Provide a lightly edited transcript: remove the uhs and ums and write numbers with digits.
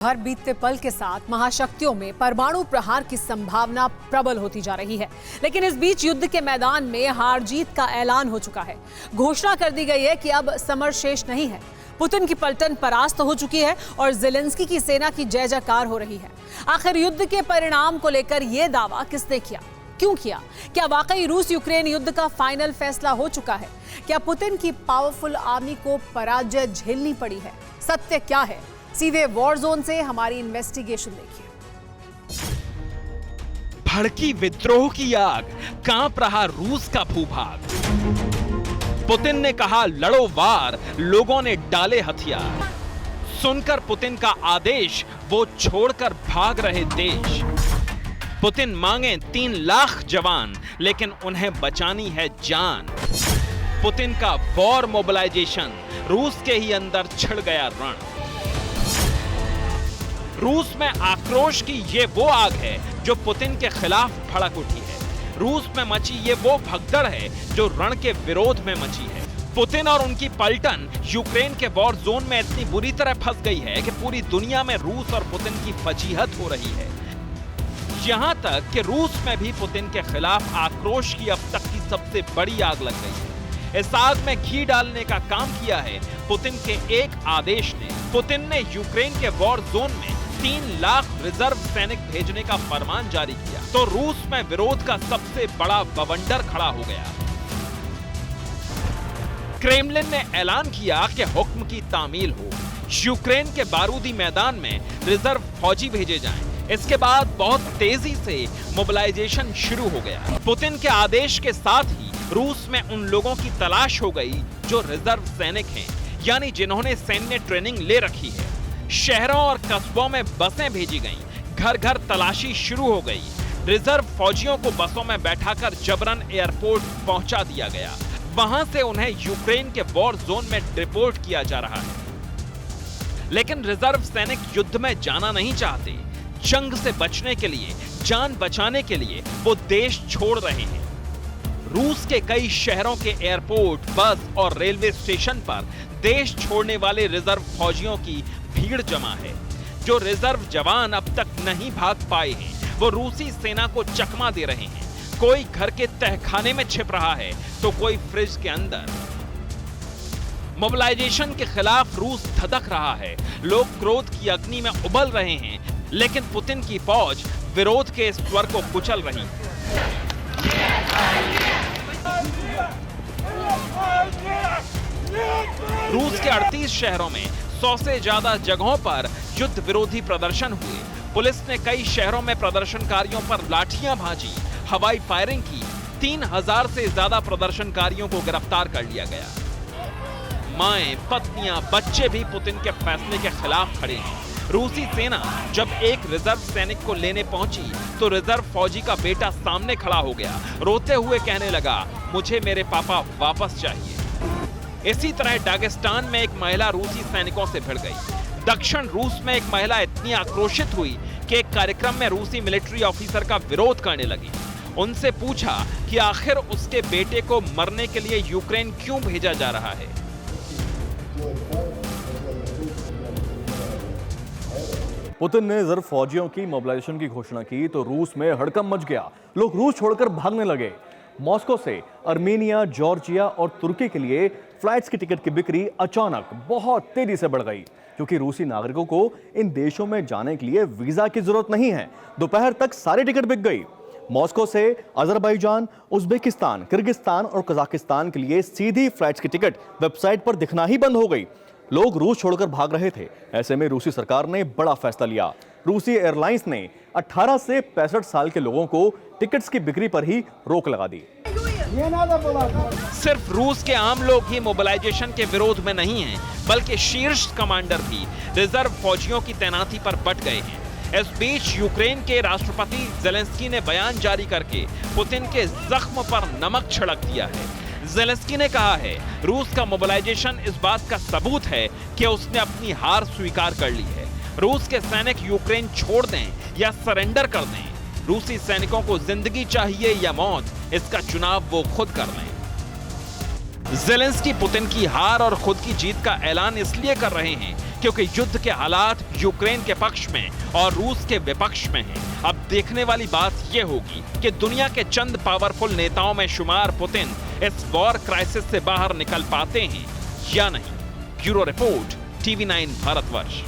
हर बीतते पल के साथ महाशक्तियों में परमाणु प्रहार की संभावना प्रबल होती जा रही है, लेकिन इस बीच युद्ध के मैदान में हार जीत का ऐलान हो चुका है। घोषणा कर दी गई है कि अब समर शेष नहीं है। पुतिन की पलटन परास्त हो चुकी है और ज़ेलेंस्की की सेना की जय जयकार हो रही है। आखिर युद्ध के परिणाम को लेकर यह दावा किसने किया, क्यों किया? क्या वाकई रूस यूक्रेन युद्ध का फाइनल फैसला हो चुका है? क्या पुतिन की पावरफुल आर्मी को पराजय झेलनी पड़ी है? सत्य क्या है? सीधे वॉर जोन से हमारी इन्वेस्टिगेशन देखिए। भड़की विद्रोह की आग, कांप रहा रूस का भूभाग। पुतिन ने कहा लड़ो वार, लोगों ने डाले हथियार। सुनकर पुतिन का आदेश वो छोड़कर भाग रहे देश। पुतिन मांगे 3 लाख जवान, लेकिन उन्हें बचानी है जान। पुतिन का वॉर मोबिलाइजेशन, रूस के ही अंदर छिड़ गया रण। रूस में आक्रोश की ये वो आग है जो पुतिन के खिलाफ भड़क उठी है। रूस में मची ये वो भगदड़ है जो रण के विरोध में मची है। पुतिन और उनकी पलटन यूक्रेन के वॉर जोन में इतनी बुरी तरह फंस गई है कि पूरी दुनिया में रूस और पुतिन की फजीहत हो रही है। यहां तक कि रूस में भी पुतिन के खिलाफ आक्रोश की अब तक की सबसे बड़ी आग लग गई है। इस आग में घी डालने का काम किया है पुतिन के एक आदेश ने। पुतिन ने यूक्रेन के वॉर जोन में 3 लाख रिजर्व सैनिक भेजने का फरमान जारी किया तो रूस में विरोध का सबसे बड़ा बवंडर खड़ा हो गया। क्रेमलिन ने ऐलान किया कि हुक्म की तामील हो, यूक्रेन के बारूदी मैदान में रिजर्व फौजी भेजे जाएं। इसके बाद बहुत तेजी से मोबिलाइजेशन शुरू हो गया। पुतिन के आदेश के साथ ही रूस में उन लोगों की तलाश हो गई जो रिजर्व सैनिक हैं, यानी जिन्होंने सैन्य ट्रेनिंग ले रखी है। शहरों और कस्बों में बसें भेजी गईं, घर घर तलाशी शुरू हो गई। रिजर्व फौजियों को बसों में बैठाकर जबरन एयरपोर्ट पहुंचा दिया गया। वहां से उन्हें यूक्रेन के वॉर जोन में डिपोर्ट किया जा रहा है। लेकिन रिजर्व सैनिक युद्ध में जाना नहीं चाहते। जंग से बचने के लिए, जान बचाने के लिए वो देश छोड़ रहे हैं। रूस के कई शहरों के एयरपोर्ट, बस और रेलवे स्टेशन पर देश छोड़ने वाले रिजर्व फौजियों की भीड़ जमा है। जो रिजर्व जवान अब तक नहीं भाग पाए हैं, वो रूसी सेना को चकमा दे रहे हैं। कोई घर के तहखाने में छिप रहा है तो कोई फ्रिज के अंदर। मोबिलाइजेशन के खिलाफ रूस धधक रहा है। लोग क्रोध की अग्नि में उबल रहे हैं, लेकिन पुतिन की फौज विरोध के स्वर को कुचल रही है। रूस के 38 शहरों में 100 से ज्यादा जगहों पर युद्ध विरोधी प्रदर्शन हुए। पुलिस ने कई शहरों में प्रदर्शनकारियों पर लाठियां भांजी, हवाई फायरिंग की। 3000 से ज्यादा प्रदर्शनकारियों को गिरफ्तार कर लिया गया। माएं, पत्नियां, बच्चे भी पुतिन के फैसले के खिलाफ खड़े हैं। रूसी सेना जब एक रिजर्व सैनिक को लेने पहुंची तो रिजर्व फौजी का बेटा सामने खड़ा हो गया, रोते हुए कहने लगा, मुझे मेरे पापा वापस चाहिए। इसी तरह दागिस्तान में एक महिला रूसी सैनिकों से भिड़ गई। दक्षिण रूस में एक महिला इतनी आक्रोशित हुई कि एक कार्यक्रम में रूसी मिलिट्री ऑफिसर का विरोध करने लगी। उनसे पूछा कि आखिर उसके बेटे को मरने के लिए यूक्रेन क्यों भेजा जा रहा है। पुतिन ने रिजर्व फौजियों की मोबिलाइजेशन की घोषणा की तो रूस में हड़कंप मच गया। लोग रूस छोड़कर भागने लगे। मॉस्को से अर्मेनिया, जॉर्जिया और तुर्की के लिए फ्लाइट्स की टिकट की बिक्री अचानक बहुत तेजी से बढ़ गई, क्योंकि रूसी नागरिकों को इन देशों में जाने के लिए वीजा की जरूरत नहीं है। दोपहर तक सारी टिकट बिक गई। मॉस्को से अजरबैजान, उज्बेकिस्तान, किर्गिस्तान और कजाकिस्तान के लिए सीधी फ्लाइट्स की टिकट वेबसाइट पर दिखना ही बंद हो गई। लोग रूस छोड़कर भाग रहे थे। ऐसे में रूसी सरकार ने बड़ा फैसला लिया। रूसी एयरलाइंस ने 18 से 65 साल के लोगों को टिकट्स की बिक्री पर ही रोक लगा दी। सिर्फ रूस के आम लोग ही मोबिलाइजेशन के विरोध में नहीं हैं, बल्कि शीर्ष कमांडर भी रिजर्व फौजियों की तैनाती पर बट गए हैं। इस बीच यूक्रेन के राष्ट्रपति ज़ेलेंस्की ने बयान जारी करके पुतिन के जख्म पर नमक छिड़क दिया है। ज़ेलेंस्की ने कहा है, रूस का मोबिलाइजेशन इस बात का सबूत है कि उसने अपनी हार स्वीकार कर ली है। रूस के सैनिक यूक्रेन छोड़ दें या सरेंडर कर दें, रूसी सैनिकों को जिंदगी चाहिए या मौत, इसका चुनाव वो खुद कर लें। ज़ेलेंस्की पुतिन की हार और खुद की जीत का ऐलान इसलिए कर रहे हैं क्योंकि युद्ध के हालात यूक्रेन के पक्ष में और रूस के विपक्ष में हैं। अब देखने वाली बात यह होगी कि दुनिया के चंद पावरफुल नेताओं में शुमार पुतिन इस वॉर क्राइसिस से बाहर निकल पाते हैं या नहीं। Bureau report, TV9 Bharatvarsh.